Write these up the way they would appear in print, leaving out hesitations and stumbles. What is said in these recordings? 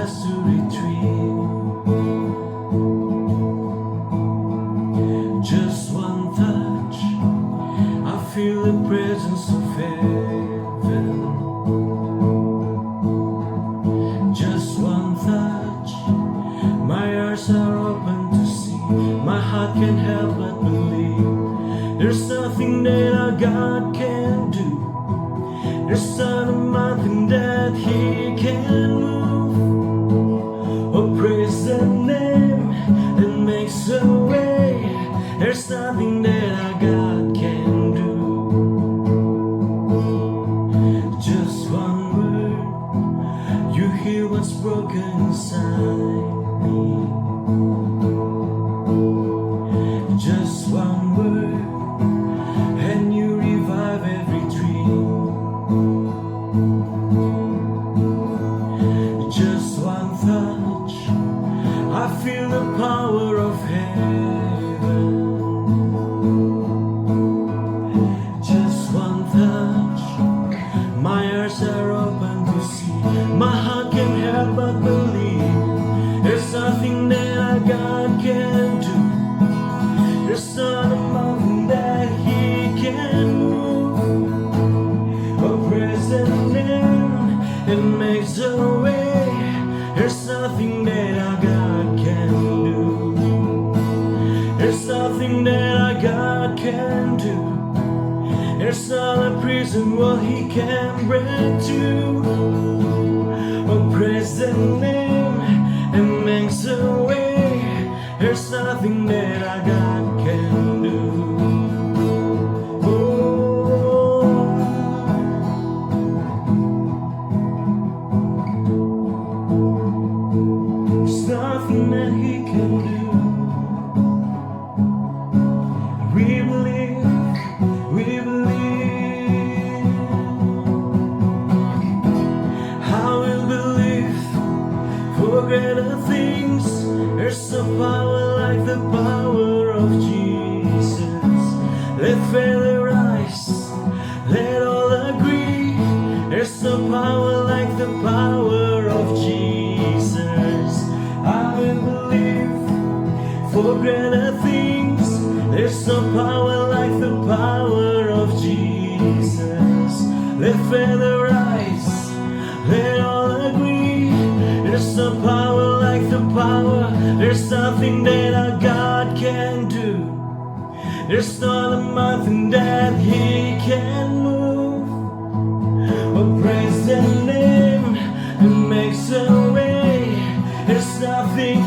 has to retreat. Just one touch, I feel the presence of heaven. Just one touch, my eyes are open to see. My heart can't help but believe. There's nothing that our God can do. There's not a mountain that He can move. Oh, praise the name that makes a way. There's nothing that our God can do. Just one word, you heal what's broken inside me. Just one word, and you revive every dream. Just one touch, I feel the power of heaven. Just one touch, my eyes are open to see. My heart can't help but believe. There's nothing that our God can do. There's not a mountain that He can move. Oh, praise the name, it makes a way. There's nothing that our God can do. There's nothing that our God can do. There's not a prison wall He can break to. Oh, praise the name, it makes a way. There's nothing that our God can do. There's nothing that He can do. We believe, we believe. I will believe for greater things. There's no power like the power of Jesus. Let faith arise, let all agree. There's no power like the power of Jesus. I will believe for greater things. There's no power like the power of Jesus. Let faith arise, let all agree. There's no power like the power. There's nothing that our God can do. There's not a mountain that He can move. Oh, praise the name, it makes a way. There's nothing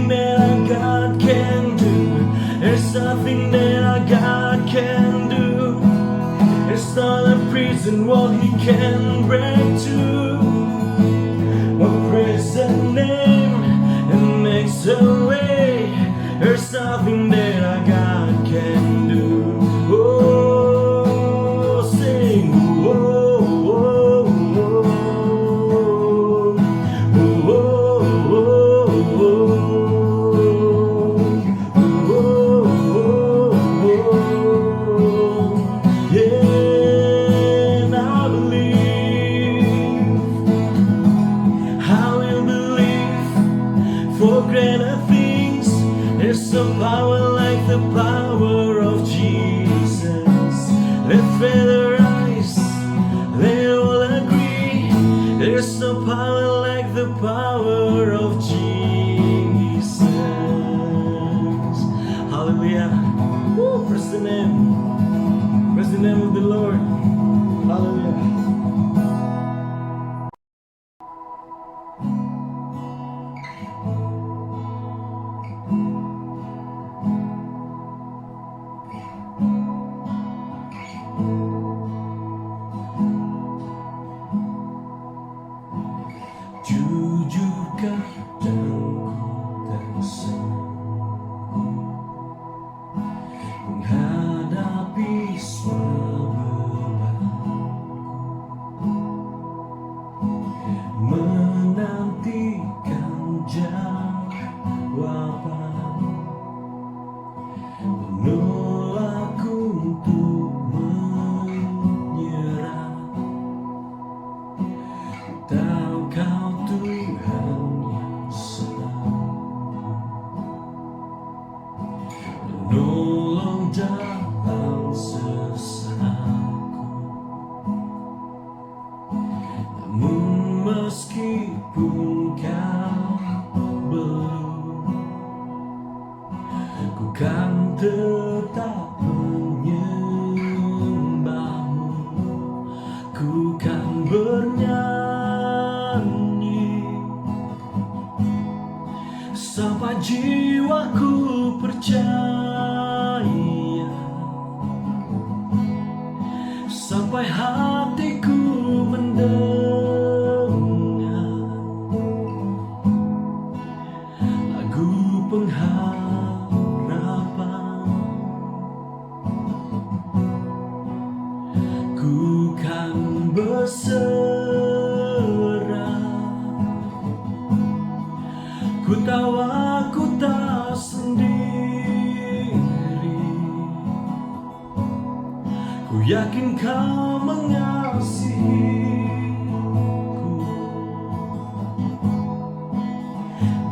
that our God can do. There's nothing that our God can do. There's not a prison wall He can break to. Oh, praise the name, it makes a way. There's nothing that our God can do. Oh, sing, oh, oh, oh, oh, oh, oh, yeah, and I believe, I will believe for greater things. There's no power like the power of Jesus. Let faith arise, let all agree. There's no power like the power of Jesus. Hallelujah. Woo, praise the name. Praise the name of the Lord. Hallelujah. Jujurkah dalamku tersangku menghadapi semua bebanku, menantikan jawaban, menolak untuk menyerah. Tahu kau Tuhan dalam sesaku. Namun meskipun kau belum, ku kan tetap menyembahmu. Ku kan bernyanyi sampai jiwaku percaya, sampai hatiku mendengar lagu pengharapan. Ku kan berserah, ku tahu aku tak sendiri. Ku yakin kau mengasihiku,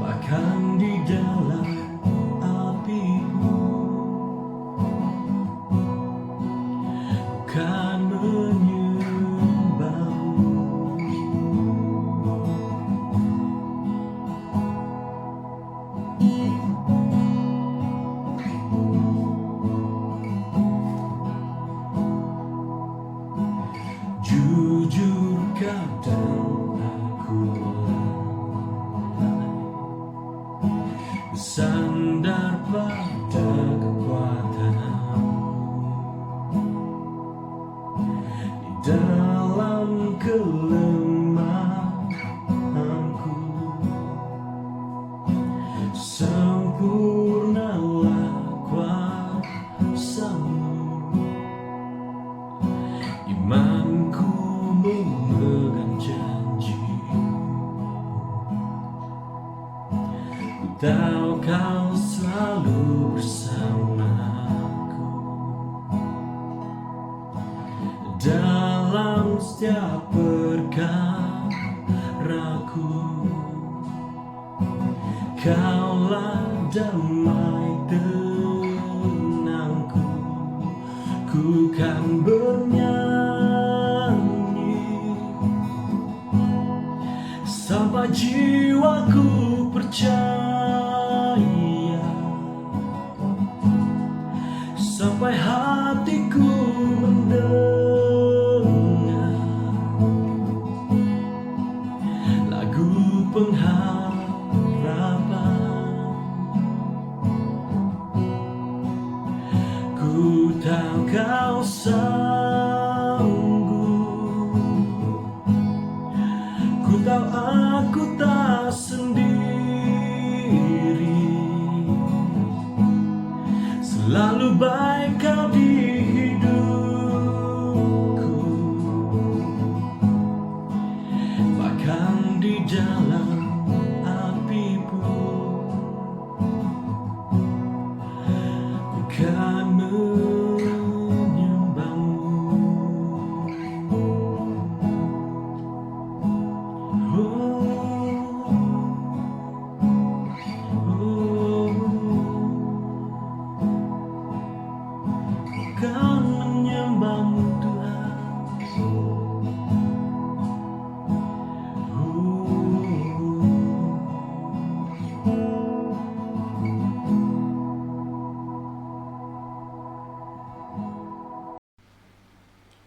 bahkan di dalam apiku. Ku kan menyembahmu. Jujur kadang aku lalai, bersandar pada kekuatanmu. Di dalam kelemahanku, sempurnalah kuasamu. Imanku memegang janji, ku tahu kau selalu bersamaku dalam setiap perkaraku. Kaulah damai tenangku, ku kan bernyanyi sampai jiwaku percaya, sampai hatiku mendengar lagu pengharapan. Ku tahu kau sanggup, ku tahu aku tak sendiri. Selalu baik kau di hidupku, bahkan di dalam api pun ku kan menyembahmu. Kan menyembahmu Tuhan.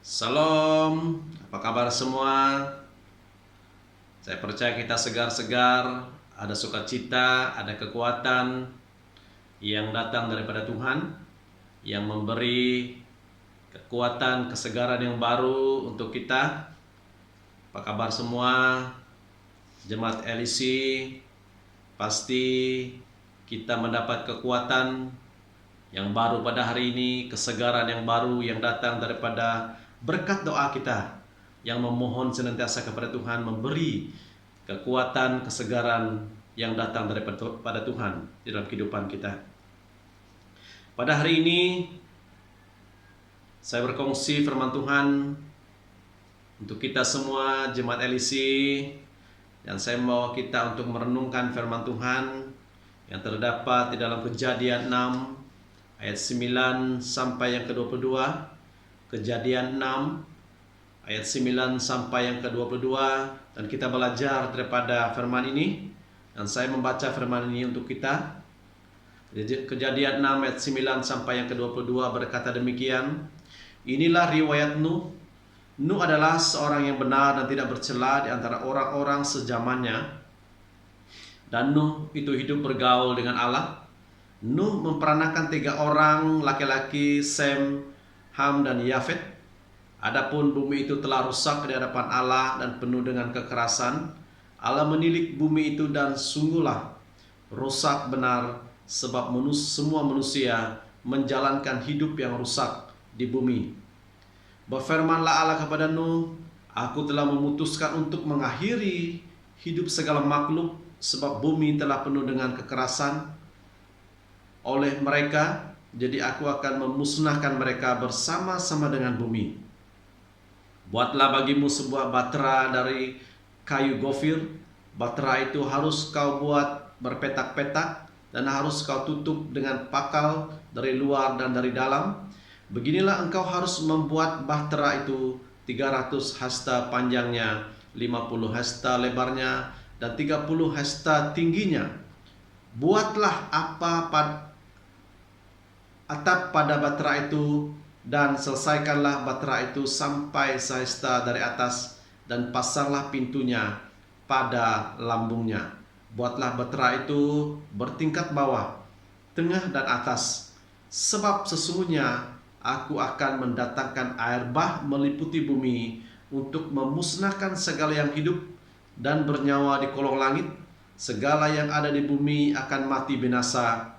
Salam, apa kabar semua? Saya percaya kita segar-segar, ada sukacita, ada kekuatan yang datang daripada Tuhan, yang memberi kekuatan, kesegaran yang baru untuk kita. Apa kabar semua? Jemaat LEC, pasti kita mendapat kekuatan yang baru pada hari ini, kesegaran yang baru yang datang daripada berkat doa kita yang memohon senantiasa kepada Tuhan memberi kekuatan, kesegaran yang datang daripada Tuhan di dalam kehidupan kita. Pada hari ini saya berkongsi firman Tuhan untuk kita semua jemaat LEC, dan saya membawa kita untuk merenungkan firman Tuhan yang terdapat di dalam Kejadian 6 ayat 9 sampai yang ke-22, Kejadian 6 ayat 9 sampai yang ke-22, dan kita belajar daripada firman ini, dan saya membaca firman ini untuk kita. Kejadian 6 ayat 9 sampai yang ke-22 berkata demikian, inilah riwayat Nuh. Nuh adalah seorang yang benar dan tidak bercela di antara orang-orang sezamannya. Dan Nuh itu hidup bergaul dengan Allah. Nuh memperanakan 3 orang laki-laki, Sem, Ham, dan Yafet. Adapun bumi itu telah rusak di hadapan Allah dan penuh dengan kekerasan. Allah menilik bumi itu dan sungguhlah rusak benar, sebab semua manusia menjalankan hidup yang rusak di bumi. Berfirmanlah Allah kepada Nuh, aku telah memutuskan untuk mengakhiri hidup segala makhluk, sebab bumi telah penuh dengan kekerasan oleh mereka, jadi aku akan memusnahkan mereka bersama-sama dengan bumi. Buatlah bagimu sebuah batra dari kayu gofir. Batra itu harus kau buat berpetak-petak dan harus kau tutup dengan pakal dari luar dan dari dalam. Beginilah engkau harus membuat bahtera itu 300 hasta panjangnya, 50 hasta lebarnya, dan 30 hasta tingginya. Buatlah atap pada bahtera itu, dan selesaikanlah bahtera itu sampai sehasta dari atas, dan pasanglah pintunya pada lambungnya. Buatlah bahtera itu bertingkat bawah, tengah, dan atas, sebab sesungguhnya aku akan mendatangkan air bah meliputi bumi untuk memusnahkan segala yang hidup dan bernyawa di kolong langit. Segala yang ada di bumi akan mati binasa.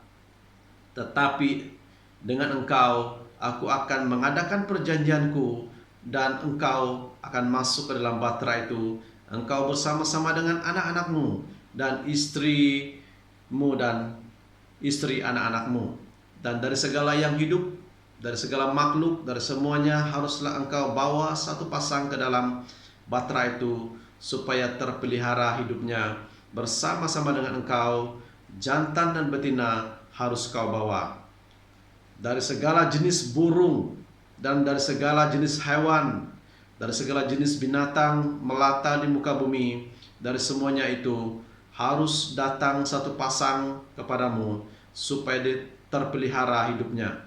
Tetapi dengan engkau aku akan mengadakan perjanjianku, dan engkau akan masuk ke dalam bahtera itu, engkau bersama-sama dengan anak-anakmu dan istrimu dan istri anak-anakmu. Dan dari segala yang hidup, dari segala makhluk, dari semuanya haruslah engkau bawa satu pasang ke dalam bahtera itu, supaya terpelihara hidupnya bersama-sama dengan engkau. Jantan dan betina harus kau bawa. Dari segala jenis burung dan dari segala jenis hewan, dari segala jenis binatang melata di muka bumi, dari semuanya itu harus datang satu pasang kepadamu, supaya terpelihara hidupnya.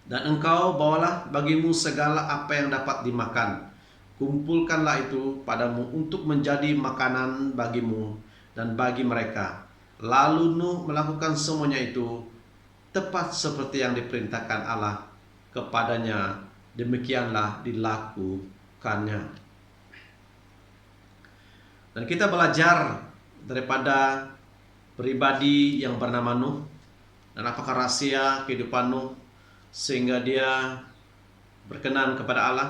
Dan engkau bawalah bagimu segala apa yang dapat dimakan. Kumpulkanlah itu padamu untuk menjadi makanan bagimu dan bagi mereka. Lalu Nuh melakukan semuanya itu tepat seperti yang diperintahkan Allah kepadanya. Demikianlah dilakukannya. Dan kita belajar daripada pribadi yang bernama Nuh, dan apakah rahasia kehidupan Nuh sehingga dia berkenan kepada Allah,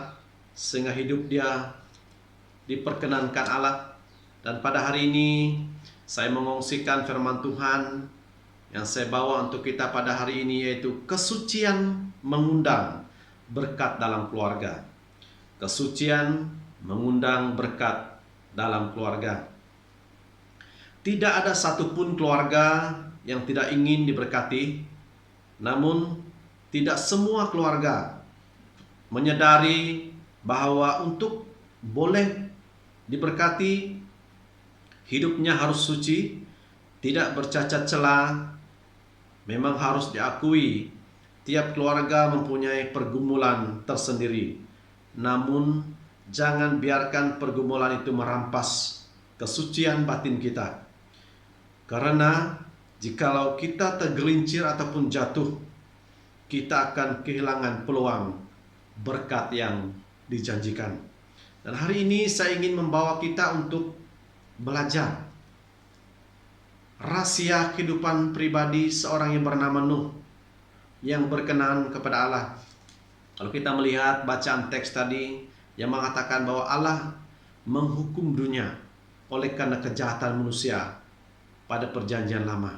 sehingga hidup dia diperkenankan Allah. Dan pada hari ini saya mengongsikan firman Tuhan yang saya bawa untuk kita pada hari ini, yaitu kesucian mengundang berkat dalam keluarga. Kesucian mengundang berkat dalam keluarga. Tidak ada satupun keluarga yang tidak ingin diberkati, namun tidak semua keluarga menyadari bahwa untuk boleh diberkati, hidupnya harus suci, tidak bercacat celah. Memang harus diakui, tiap keluarga mempunyai pergumulan tersendiri. Namun jangan biarkan pergumulan itu merampas kesucian batin kita. Karena jikalau kita tergelincir ataupun jatuh, kita akan kehilangan peluang berkat yang dijanjikan. Dan hari ini saya ingin membawa kita untuk belajar rahasia kehidupan pribadi seorang yang bernama Nuh, yang berkenan kepada Allah. Kalau kita melihat bacaan teks tadi yang mengatakan bahwa Allah menghukum dunia oleh karena kejahatan manusia pada perjanjian lama.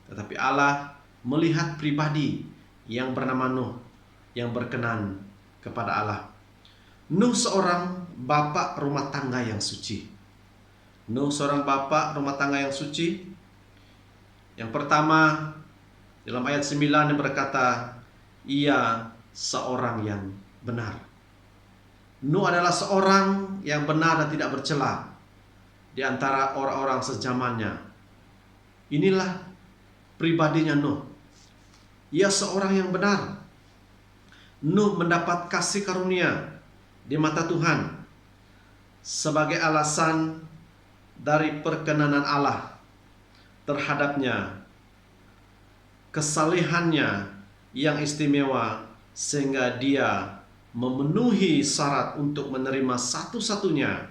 Tetapi Allah melihat pribadi yang bernama Nuh, yang berkenan kepada Allah. Nuh seorang bapak rumah tangga yang suci. Nuh seorang bapak rumah tangga yang suci. Yang pertama, Dalam ayat 9 yang berkata, ia seorang yang benar. Nuh adalah seorang yang benar dan tidak bercela di antara orang-orang sezamannya. Inilah pribadinya Nuh. Ia seorang yang benar. Nuh mendapat kasih karunia di mata Tuhan sebagai alasan dari perkenanan Allah terhadapnya, kesalehannya yang istimewa sehingga dia memenuhi syarat untuk menerima satu-satunya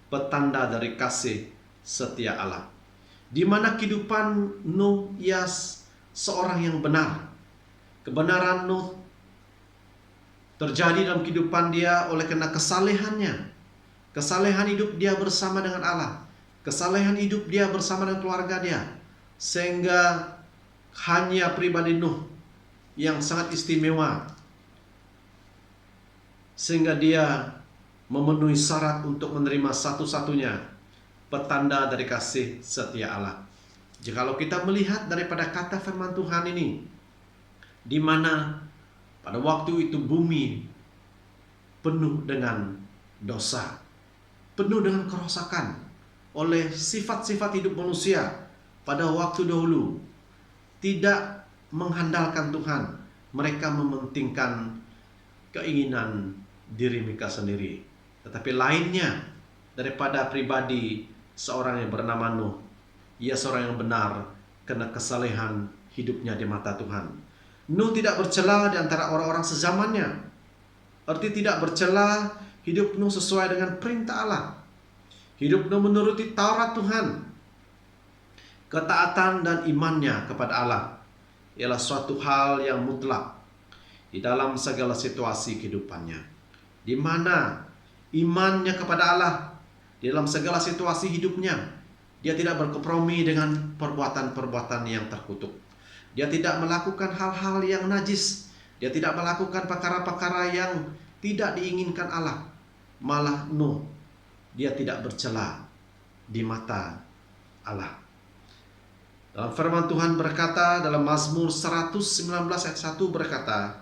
petanda dari kasih setia Allah. Di mana kehidupan Nuh, ia seorang yang benar. Kebenaran Nuh terjadi dalam kehidupan dia oleh karena kesalehannya. Kesalehan hidup dia bersama dengan Allah. Kesalehan hidup dia bersama dengan keluarga dia. Sehingga hanya pribadi Nuh yang sangat istimewa, sehingga dia memenuhi syarat untuk menerima satu-satunya petanda dari kasih setia Allah. Jikalau kita melihat daripada kata firman Tuhan ini, di mana pada waktu itu bumi penuh dengan dosa, penuh dengan kerosakan oleh sifat-sifat hidup manusia pada waktu dahulu, tidak mengandalkan Tuhan. Mereka mementingkan keinginan diri mereka sendiri. Tetapi lainnya daripada pribadi seorang yang bernama Nuh, ia seorang yang benar karena kesalehan hidupnya di mata Tuhan. Nuh tidak bercela di antara orang-orang sezamannya. Arti tidak bercela, hidup Nuh sesuai dengan perintah Allah. Hidup Nuh menuruti Taurat Tuhan. Ketaatan dan imannya kepada Allah ialah suatu hal yang mutlak di dalam segala situasi kehidupannya, di mana imannya kepada Allah di dalam segala situasi hidupnya. Dia tidak berkompromi dengan perbuatan-perbuatan yang terkutuk. Dia tidak melakukan hal-hal yang najis. Dia tidak melakukan perkara-perkara yang tidak diinginkan Allah. Malah Nuh, dia tidak bercela di mata Allah. Dalam firman Tuhan berkata dalam Mazmur 119 ayat 1 berkata,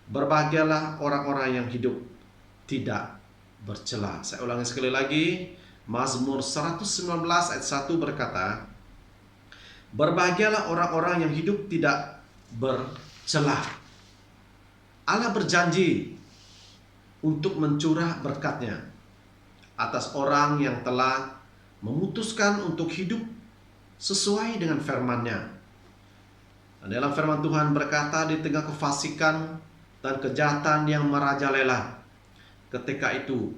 berbahagialah orang-orang yang hidup tidak bercela. Saya ulangi sekali lagi, Mazmur 119 ayat 1 berkata, berbahagialah orang-orang yang hidup tidak bercela. Allah berjanji untuk mencurah berkat-Nya atas orang yang telah memutuskan untuk hidup sesuai dengan firman-Nya. Dan dalam firman Tuhan berkata, di tengah kefasikan dan kejahatan yang merajalela, ketika itu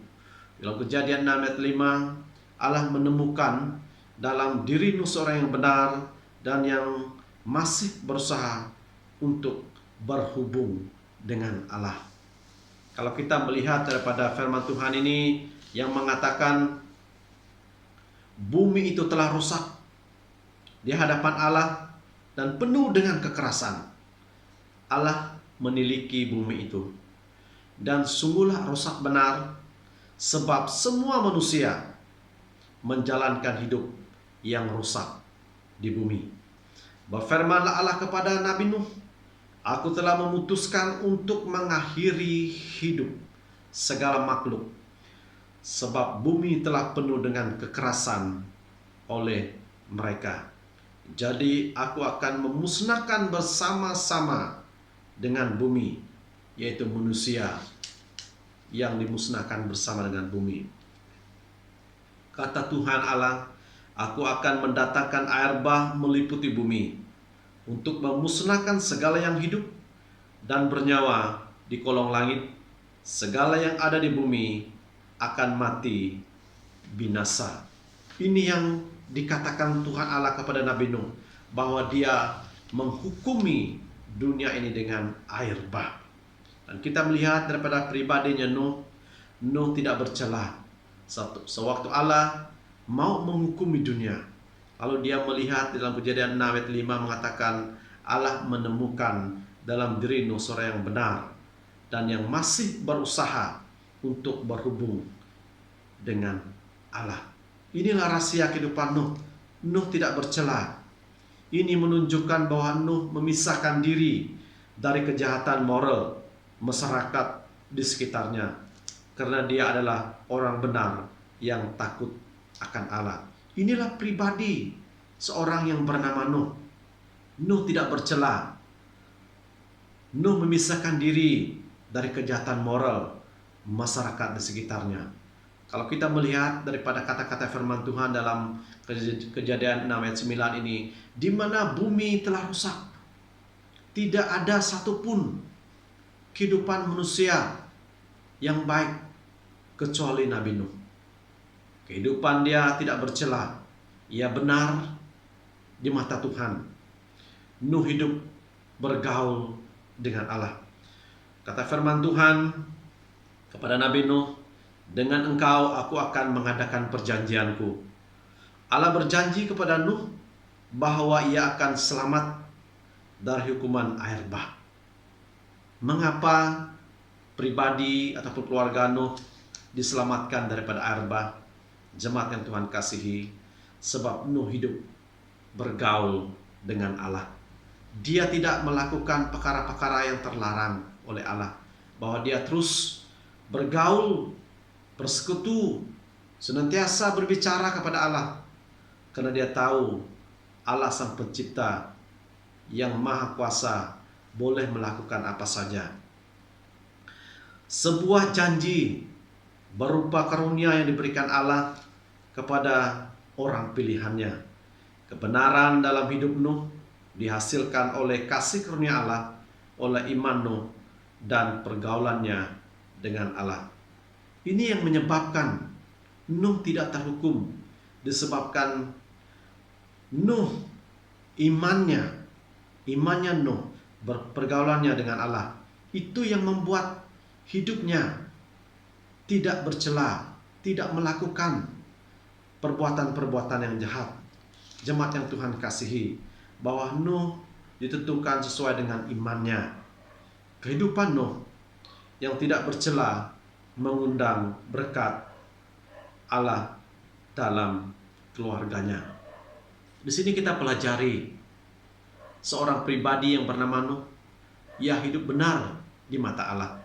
dalam Kejadian 6 ayat 5, Allah menemukan dalam diri Nuh seorang yang benar dan yang masih berusaha untuk berhubung dengan Allah. Kalau kita melihat daripada firman Tuhan ini yang mengatakan bumi itu telah rusak di hadapan Allah dan penuh dengan kekerasan. Allah meniliki bumi itu, dan sungguhlah rusak benar, sebab semua manusia menjalankan hidup yang rusak di bumi. Berfirmanlah Allah kepada Nabi Nuh, aku telah memutuskan untuk mengakhiri hidup segala makhluk, sebab bumi telah penuh dengan kekerasan oleh mereka. Jadi aku akan memusnahkan bersama-sama dengan bumi, yaitu manusia yang dimusnahkan bersama dengan bumi. Kata Tuhan Allah, aku akan mendatangkan air bah meliputi bumi untuk memusnahkan segala yang hidup dan bernyawa di kolong langit. Segala yang ada di bumi akan mati binasa. Ini yang dikatakan Tuhan Allah kepada Nabi Nuh, bahwa dia menghukumi dunia ini dengan air bah. Dan kita melihat daripada pribadinya Nuh, Nuh tidak bercela. Sewaktu Allah mau menghukumi dunia, lalu dia melihat dalam Kejadian 6 ayat 5 mengatakan Allah menemukan dalam diri Nuh seorang yang benar dan yang masih berusaha untuk berhubung dengan Allah. Inilah rahasia kehidupan Nuh. Nuh tidak bercela. Ini menunjukkan bahwa Nuh memisahkan diri dari kejahatan moral masyarakat di sekitarnya, karena dia adalah orang benar yang takut akan Allah. Inilah pribadi seorang yang bernama Nuh. Nuh tidak bercela. Nuh memisahkan diri dari kejahatan moral masyarakat di sekitarnya. Kalau kita melihat daripada kata-kata firman Tuhan dalam Kejadian 6 ayat 9 ini, di mana bumi telah rusak, tidak ada satupun kehidupan manusia yang baik kecuali Nabi Nuh. Kehidupan dia tidak bercela, ia benar di mata Tuhan. Nuh hidup bergaul dengan Allah. Kata firman Tuhan kepada Nabi Nuh, dengan engkau aku akan mengadakan perjanjianku. Allah berjanji kepada Nuh bahwa ia akan selamat dari hukuman air bah. Mengapa pribadi ataupun keluarga Nuh diselamatkan daripada air bah? Jemaat yang Tuhan kasihi, sebab Nuh hidup bergaul dengan Allah. Dia tidak melakukan perkara-perkara yang terlarang oleh Allah, bahwa dia terus bergaul, bersekutu, senantiasa berbicara kepada Allah, karena dia tahu Allah Sang Pencipta yang Maha Kuasa boleh melakukan apa saja. Sebuah janji berupa karunia yang diberikan Allah kepada orang pilihannya. Kebenaran dalam hidup Nuh dihasilkan oleh kasih karunia Allah, oleh iman Nuh dan pergaulannya dengan Allah. Ini yang menyebabkan Nuh tidak terhukum, disebabkan Nuh imannya Nuh, pergaulannya dengan Allah, itu yang membuat hidupnya tidak bercela, tidak melakukan perbuatan-perbuatan yang jahat. Jemaat yang Tuhan kasihi, bahwa Nuh ditentukan sesuai dengan imannya. Kehidupan Nuh yang tidak bercela mengundang berkat Allah dalam keluarganya. Di sini kita pelajari seorang pribadi yang bernama Nuh, ia hidup benar di mata Allah.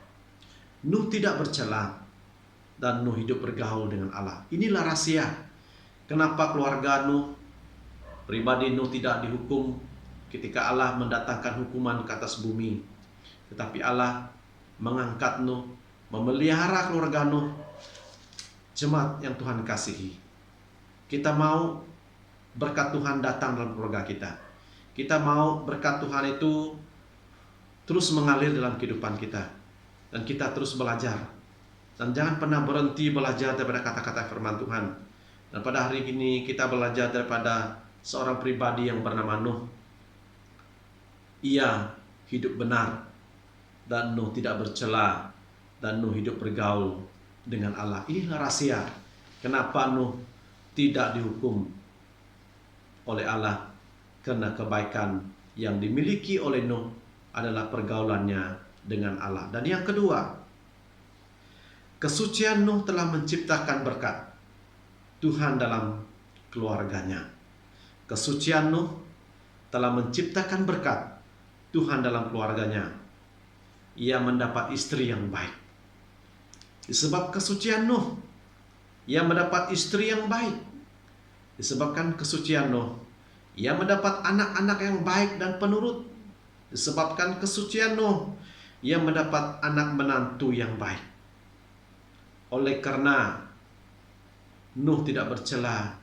Nuh tidak bercela dan Nuh hidup bergaul dengan Allah. Inilah rahasia kenapa keluarga Nuh, pribadi Nuh tidak dihukum ketika Allah mendatangkan hukuman ke atas bumi. Tetapi Allah mengangkat Nuh, memelihara keluarga Nuh. Jemaat yang Tuhan kasihi, kita mau berkat Tuhan datang dalam keluarga kita. Kita mau berkat Tuhan itu terus mengalir dalam kehidupan kita, dan kita terus belajar. Dan jangan pernah berhenti belajar daripada kata-kata firman Tuhan. Dan pada hari ini kita belajar daripada seorang pribadi yang bernama Nuh. Ia hidup benar, dan Nuh tidak bercela, dan Nuh hidup bergaul dengan Allah. Inilah rahasia kenapa Nuh tidak dihukum oleh Allah, karena kebaikan yang dimiliki oleh Nuh adalah pergaulannya dengan Allah. Dan yang kedua, kesucian Nuh telah menciptakan berkat Tuhan dalam keluarganya. Kesucian Nuh telah menciptakan berkat Tuhan dalam keluarganya. Ia mendapat istri yang baik. Disebab kesucian Nuh, ia mendapat istri yang baik. Disebabkan kesucian Nuh, ia mendapat anak-anak yang baik dan penurut. Disebabkan kesucian Nuh, ia mendapat anak menantu yang baik. Oleh karena Nuh tidak bercela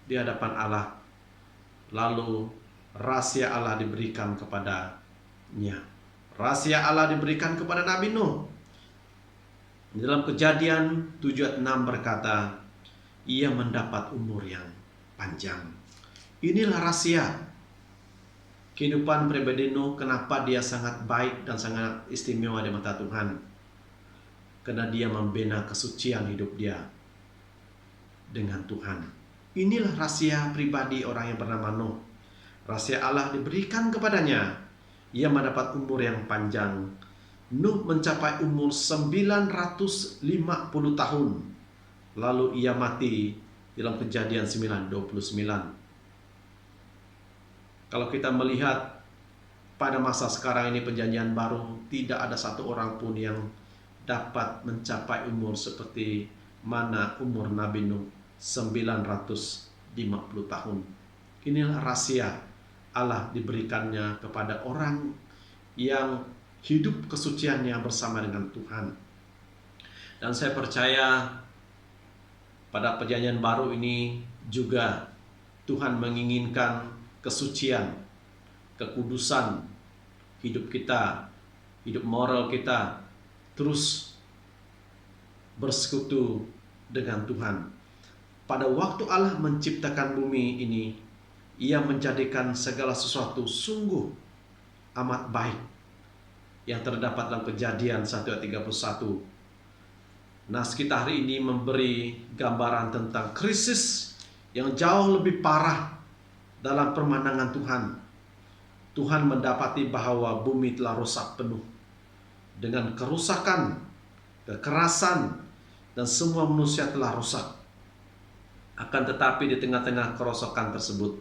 di hadapan Allah, lalu rahasia Allah diberikan kepadanya. Rahasia Allah diberikan kepada Nabi Nuh. Dalam Kejadian 7 ayat 6 berkata, ia mendapat umur yang panjang. Inilah rahasia kehidupan pribadi Nuh, kenapa dia sangat baik dan sangat istimewa di mata Tuhan. Karena dia membina kesucian hidup dia dengan Tuhan. Inilah rahasia pribadi orang yang bernama Nuh. Rahasia Allah diberikan kepadanya. Ia mendapat umur yang panjang. Nuh mencapai umur 950 tahun. Lalu ia mati dalam Kejadian 9:29. Kalau kita melihat pada masa sekarang ini perjanjian baru, tidak ada satu orang pun yang dapat mencapai umur seperti mana umur Nabi Nuh, 950 tahun. Inilah rahasia Allah diberikannya kepada orang yang hidup kesuciannya bersama dengan Tuhan. Dan saya percaya pada perjanjian baru ini juga Tuhan menginginkan kesucian, kekudusan hidup kita, hidup moral kita terus bersekutu dengan Tuhan. Pada waktu Allah menciptakan bumi ini, Ia menjadikan segala sesuatu sungguh amat baik, yang terdapat dalam Kejadian 1 ayat 31. Nas kita hari ini memberi gambaran tentang krisis yang jauh lebih parah dalam pemandangan Tuhan. Tuhan mendapati bahwa bumi telah rusak penuh dengan kerusakan, kekerasan, dan semua manusia telah rusak. Akan tetapi di tengah-tengah kerosakan tersebut,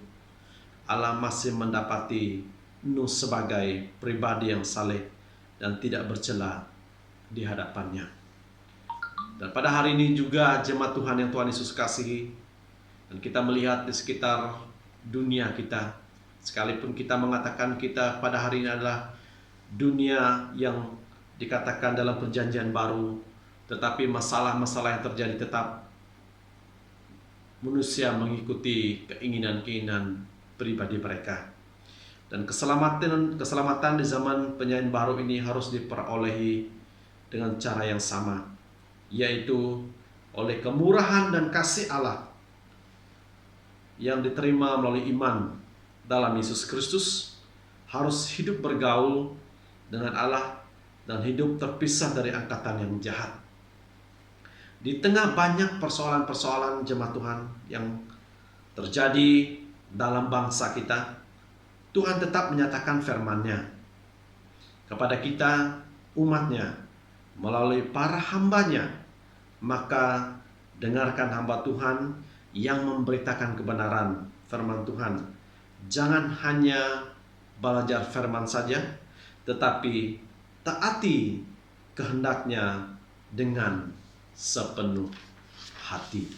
Allah masih mendapati Nuh sebagai pribadi yang saleh dan tidak bercela di hadapannya. Dan pada hari ini juga jemaat Tuhan yang Tuhan Yesus kasihi, dan kita melihat di sekitar dunia kita, sekalipun kita mengatakan kita pada hari ini adalah dunia yang dikatakan dalam perjanjian baru, tetapi masalah-masalah yang terjadi tetap manusia mengikuti keinginan-keinginan pribadi mereka. Dan keselamatan di zaman perjanjian baru ini harus diperolehi dengan cara yang sama, yaitu oleh kemurahan dan kasih Allah yang diterima melalui iman dalam Yesus Kristus, harus hidup bergaul dengan Allah dan hidup terpisah dari angkatan yang jahat. Di tengah banyak persoalan-persoalan jemaat Tuhan yang terjadi dalam bangsa kita, Tuhan tetap menyatakan firman-Nya kepada kita, umat-Nya, melalui para hamba-Nya. Maka dengarkan hamba Tuhan yang memberitakan kebenaran firman Tuhan. Jangan hanya belajar firman saja, tetapi taati kehendaknya dengan sepenuh hati.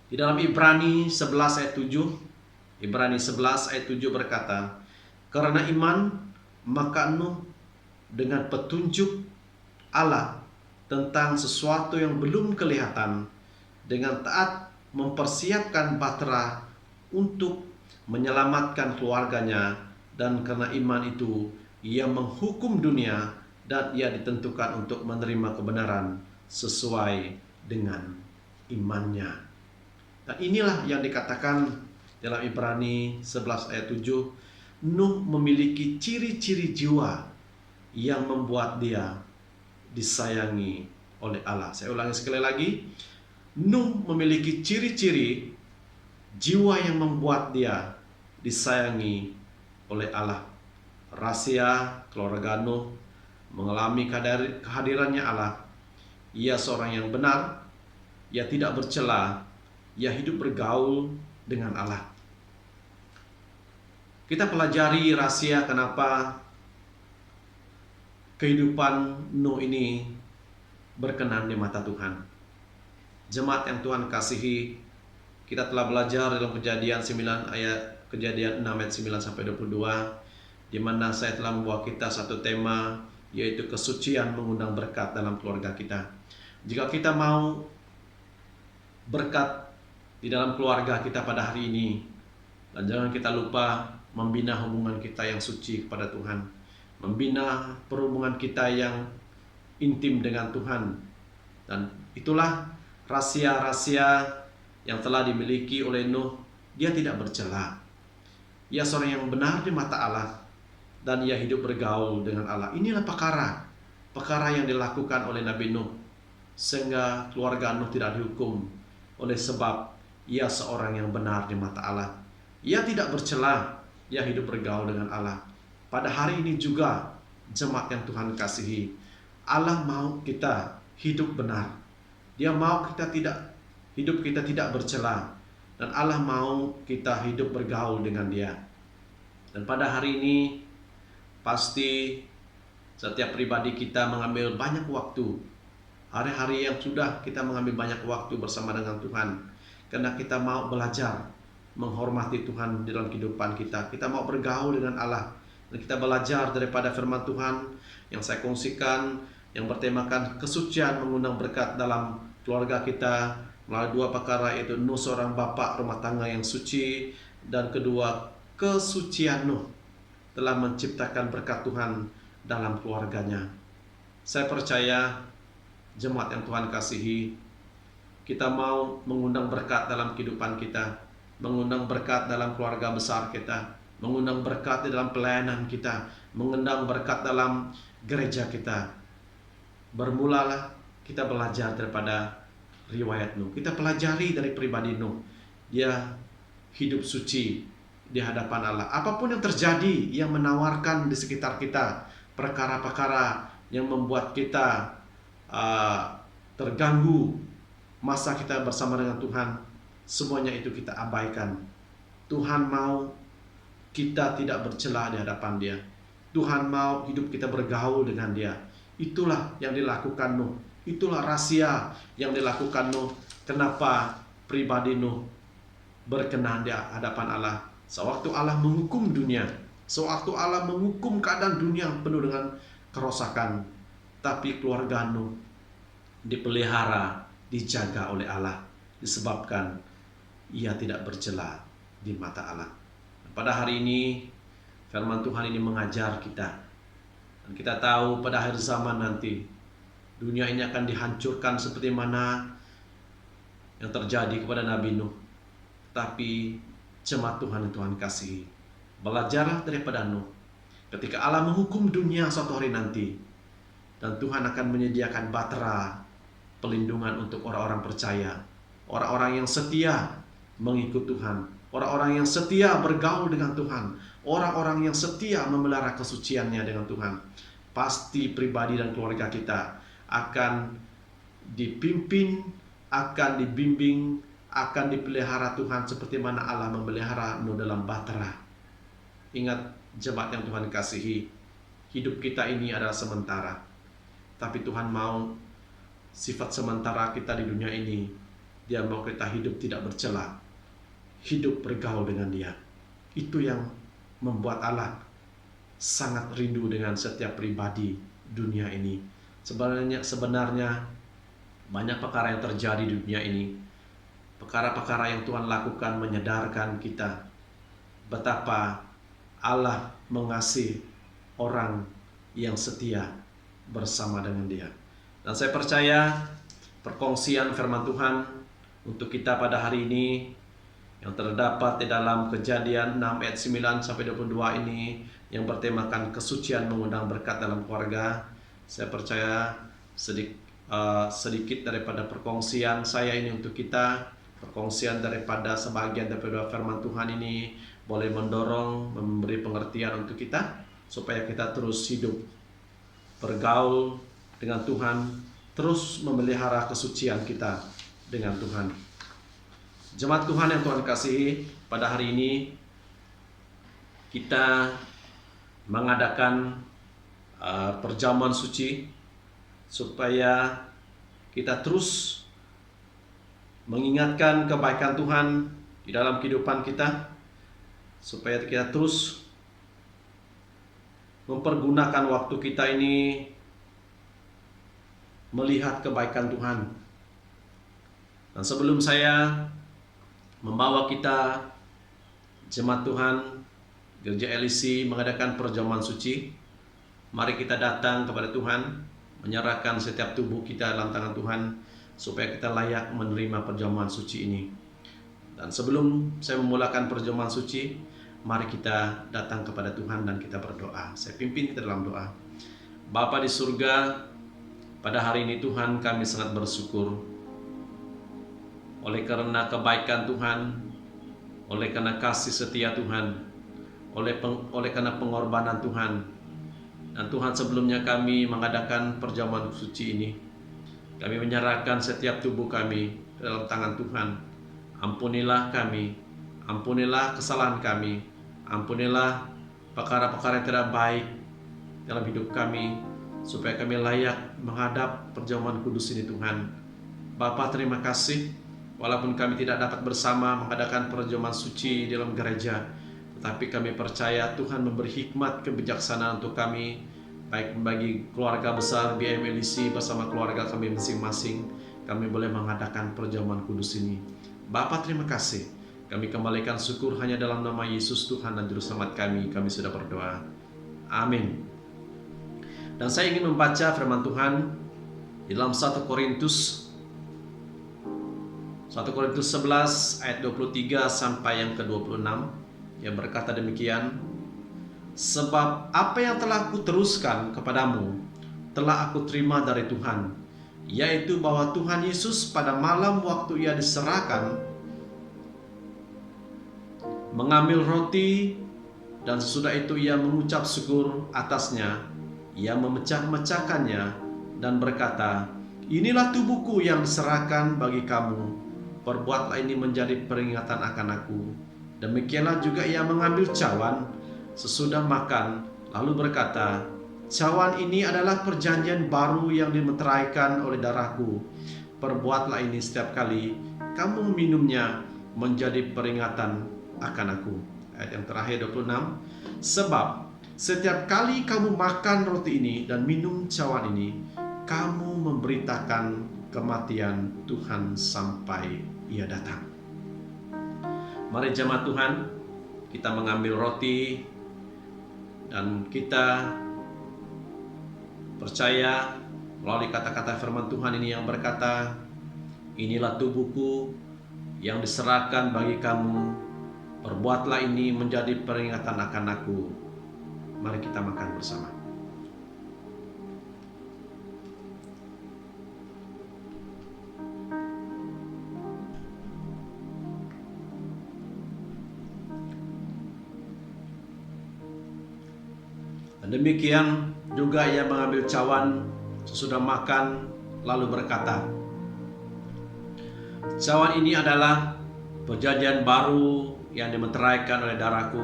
Di dalam Ibrani 11 ayat 7, Ibrani 11 ayat 7 berkata, karena iman maka Nuh dengan petunjuk Allah tentang sesuatu yang belum kelihatan, dengan taat mempersiapkan bahtera untuk menyelamatkan keluarganya, dan karena iman itu ia menghukum dunia, dan ia ditentukan untuk menerima kebenaran sesuai dengan imannya. Dan inilah yang dikatakan dalam Ibrani 11 ayat 7, Nuh memiliki ciri-ciri jiwa yang membuat dia disayangi oleh Allah. Saya ulangi sekali lagi, Nuh memiliki ciri-ciri jiwa yang membuat dia disayangi oleh Allah. Rahasia keluarga Nuh mengalami kehadirannya Allah. Ia seorang yang benar, ia tidak bercela, ia hidup bergaul dengan Allah. Kita pelajari rahasia kenapa kehidupan Nuh ini berkenan di mata Tuhan. Jemaat yang Tuhan kasihi, kita telah belajar dalam Kejadian 6 ayat 9 sampai 22, di mana saya telah membawa kita satu tema, yaitu kesucian mengundang berkat dalam keluarga kita. Jika kita mau berkat di dalam keluarga kita pada hari ini, dan jangan kita lupa membina hubungan kita yang suci kepada Tuhan, membina perhubungan kita yang intim dengan Tuhan. Dan itulah rahasia-rahasia yang telah dimiliki oleh Nuh. Dia tidak bercela, ia seorang yang benar di mata Allah, dan ia hidup bergaul dengan Allah. Inilah perkara yang dilakukan oleh Nabi Nuh, sehingga keluarga Nuh tidak dihukum oleh sebab ia seorang yang benar di mata Allah. Ia tidak bercela, ia hidup bergaul dengan Allah. Pada hari ini juga jemaat yang Tuhan kasihi, Allah mau kita hidup benar. Dia mau hidup kita tidak bercela. Dan Allah mau kita hidup bergaul dengan Dia. Dan pada hari ini pasti setiap pribadi kita mengambil banyak waktu. Hari-hari yang sudah kita mengambil banyak waktu bersama dengan Tuhan. Karena kita mau belajar menghormati Tuhan di dalam kehidupan kita. Kita mau bergaul dengan Allah. Dan kita belajar daripada firman Tuhan yang saya kongsikan, yang bertemakan kesucian mengundang berkat dalam keluarga kita melalui dua perkara, yaitu Nuh seorang bapak rumah tangga yang suci, dan kedua kesucian Nuh telah menciptakan berkat Tuhan dalam keluarganya. Saya percaya jemaat yang Tuhan kasihi, kita mau mengundang berkat dalam kehidupan kita, mengundang berkat dalam keluarga besar kita, mengundang berkat di dalam pelayanan kita, mengundang berkat dalam gereja kita. Bermulalah kita belajar daripada riwayat Nuh. Kita pelajari dari pribadi Nuh. Dia hidup suci di hadapan Allah. Apapun yang terjadi yang menawarkan di sekitar kita, perkara-perkara yang membuat kita terganggu masa kita bersama dengan Tuhan, semuanya itu kita abaikan. Tuhan mau kita tidak bercela di hadapan Dia. Tuhan mau hidup kita bergaul dengan Dia. Itulah yang dilakukan Nuh. Itulah rahasia yang dilakukan Nuh. Kenapa pribadi Nuh berkenan di hadapan Allah. Sewaktu Allah menghukum dunia, sewaktu Allah menghukum keadaan dunia penuh dengan kerosakan, tapi keluarga Nuh dipelihara, dijaga oleh Allah, disebabkan ia tidak bercela di mata Allah. Pada hari ini firman Tuhan ini mengajar kita, dan kita tahu pada akhir zaman nanti dunia ini akan dihancurkan seperti mana yang terjadi kepada Nabi Nuh. Tapi jemaat Tuhan yang Tuhan kasihi, belajarlah daripada Nuh. Ketika Allah menghukum dunia suatu hari nanti, dan Tuhan akan menyediakan bahtera pelindungan untuk orang-orang percaya, orang-orang yang setia mengikut Tuhan, orang-orang yang setia bergaul dengan Tuhan, orang-orang yang setia memelihara kesuciannya dengan Tuhan. Pasti pribadi dan keluarga kita akan dipimpin, akan dibimbing, akan dipelihara Tuhan seperti mana Allah memelihara Nuh dalam bahtera. Ingat jemaat yang Tuhan kasihi, hidup kita ini adalah sementara. Tapi Tuhan mau sifat sementara kita di dunia ini, Dia mau kita hidup tidak bercela, hidup bergaul dengan Dia. Itu yang membuat Allah sangat rindu dengan setiap pribadi dunia ini. Sebenarnya banyak perkara yang terjadi di dunia ini. Perkara-perkara yang Tuhan lakukan menyadarkan kita betapa Allah mengasihi orang yang setia bersama dengan Dia. Dan saya percaya perkongsian firman Tuhan untuk kita pada hari ini yang terdapat di dalam Kejadian 6 ayat 9 sampai 22 ini, yang bertemakan kesucian mengundang berkat dalam keluarga. Saya percaya sedikit daripada perkongsian saya ini untuk kita, perkongsian daripada sebagian daripada firman Tuhan ini boleh mendorong, memberi pengertian untuk kita, supaya kita terus hidup bergaul dengan Tuhan, terus memelihara kesucian kita dengan Tuhan. Jemaat Tuhan yang Tuhan kasihi, pada hari ini kita mengadakan perjamuan suci supaya kita terus mengingatkan kebaikan Tuhan di dalam kehidupan kita, supaya kita terus mempergunakan waktu kita ini melihat kebaikan Tuhan. Dan sebelum saya membawa kita jemaat Tuhan Gereja LEC mengadakan perjamuan suci, mari kita datang kepada Tuhan, menyerahkan setiap tubuh kita dalam tangan Tuhan, supaya kita layak menerima perjamuan suci ini. Dan sebelum saya memulakan perjamuan suci, mari kita datang kepada Tuhan dan kita berdoa. Saya pimpin kita dalam doa. Bapa di surga, pada hari ini Tuhan kami sangat bersyukur oleh karena kebaikan Tuhan, oleh karena kasih setia Tuhan, oleh karena pengorbanan Tuhan. Dan Tuhan, sebelumnya kami mengadakan perjamuan suci ini, kami menyerahkan setiap tubuh kami dalam tangan Tuhan. Ampunilah kami, ampunilah kesalahan kami, ampunilah perkara-perkara yang tidak baik dalam hidup kami, supaya kami layak menghadap perjamuan kudus ini Tuhan. Bapa, terima kasih, walaupun kami tidak dapat bersama mengadakan perjamuan suci di dalam gereja, tetapi kami percaya Tuhan memberi hikmat kebijaksanaan untuk kami, baik bagi keluarga besar BMLC bersama keluarga kami masing-masing, kami boleh mengadakan perjamuan kudus ini. Bapa, terima kasih. Kami kembalikan syukur hanya dalam nama Yesus Tuhan dan Juru Selamat kami sudah berdoa. Amin. Dan saya ingin membaca firman Tuhan di dalam 1 Korintus 11 ayat 23 sampai yang ke-26, yang berkata demikian: sebab apa yang telah aku teruskan kepadamu telah aku terima dari Tuhan, yaitu bahwa Tuhan Yesus pada malam waktu ia diserahkan mengambil roti, dan sesudah itu ia mengucap syukur atasnya, ia memecah-mecahkannya dan berkata, inilah tubuhku yang diserahkan bagi kamu, perbuatlah ini menjadi peringatan akan aku. Demikianlah juga ia mengambil cawan sesudah makan, lalu berkata, cawan ini adalah perjanjian baru yang dimeteraikan oleh darahku. Perbuatlah ini setiap kali kamu meminumnya menjadi peringatan akan aku. Ayat yang terakhir 26. Sebab setiap kali kamu makan roti ini dan minum cawan ini, kamu memberitakan kematian Tuhan sampai ia datang. Mari jemaat Tuhan, kita mengambil roti dan kita percaya melalui kata-kata firman Tuhan ini yang berkata, inilah tubuhku yang diserahkan bagi kamu, perbuatlah ini menjadi peringatan akan aku. Mari kita makan bersama. Dan demikian juga ia mengambil cawan sesudah makan, lalu berkata, cawan ini adalah perjanjian baru yang dimeteraikan oleh darahku.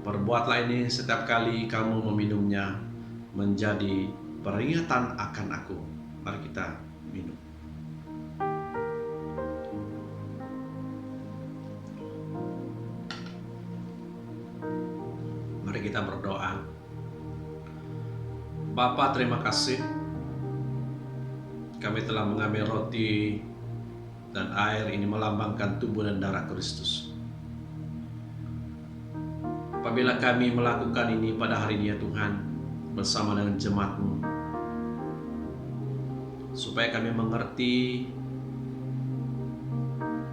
Perbuatlah ini setiap kali kamu meminumnya menjadi peringatan akan aku. Mari kita minum. Mari kita berdoa. Bapa, terima kasih. Kami telah mengambil roti dan air ini melambangkan tubuh dan darah Kristus. Apabila kami melakukan ini pada hari ini ya Tuhan, bersama dengan jemaat-Mu, supaya kami mengerti,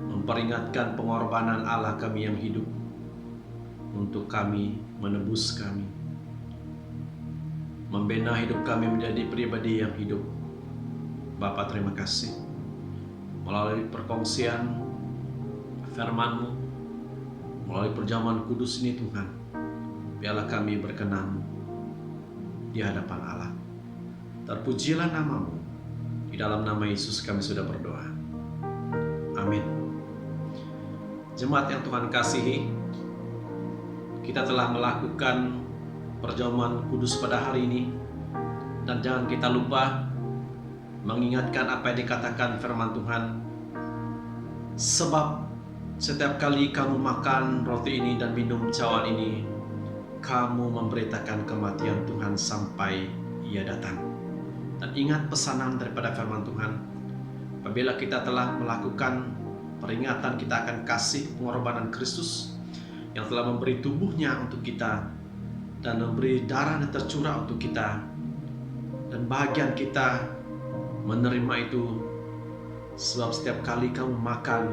memperingatkan pengorbanan Allah kami yang hidup untuk kami, menebus kami, membina hidup kami menjadi pribadi yang hidup. Bapa, terima kasih. Melalui perkongsian firman-Mu, melalui perjamuan kudus ini Tuhan, biarlah kami berkenan di hadapan Allah. Terpujilah nama-Mu. Di dalam nama Yesus kami sudah berdoa. Amin. Jemaat yang Tuhan kasihi, kita telah melakukan perjamuan kudus pada hari ini, dan jangan kita lupa mengingatkan apa yang dikatakan firman Tuhan. Sebab setiap kali kamu makan roti ini dan minum cawan ini, kamu memberitakan kematian Tuhan sampai ia datang. Dan ingat pesanan daripada firman Tuhan, apabila kita telah melakukan peringatan, kita akan kasih pengorbanan Kristus yang telah memberi tubuhnya untuk kita dan memberi darah yang tercurah untuk kita, dan bagian kita menerima itu. Sebab setiap kali kamu makan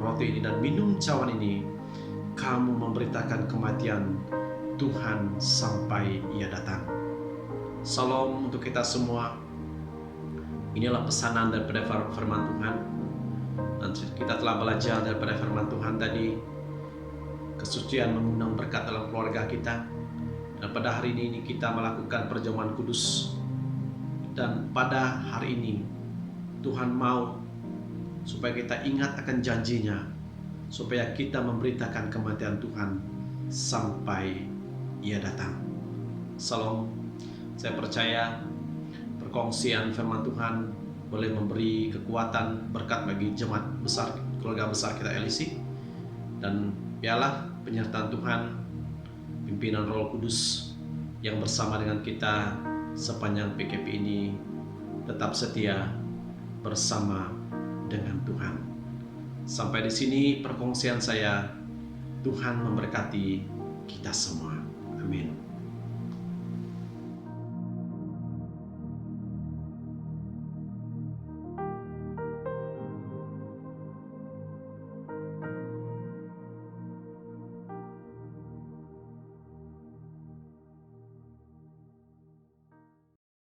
roti ini dan minum cawan ini, kamu memberitakan kematian Tuhan sampai ia datang. Salam untuk kita semua. Inilah pesanan daripada firman Tuhan. Dan kita telah belajar daripada firman Tuhan tadi, kesucian mengundang berkat dalam keluarga kita. Dan pada hari ini kita melakukan perjamuan kudus. Dan pada hari ini Tuhan mau supaya kita ingat akan janjinya, supaya kita memberitakan kematian Tuhan sampai Ia datang. Salam. Saya percaya perkongsian firman Tuhan boleh memberi kekuatan, berkat bagi jemaat besar, keluarga besar kita LIC. Dan biarlah penyertaan Tuhan, pimpinan Roh Kudus yang bersama dengan kita sepanjang PKP ini tetap setia bersama dengan Tuhan. Sampai di sini perkongsian saya. Tuhan memberkati kita semua. Amin.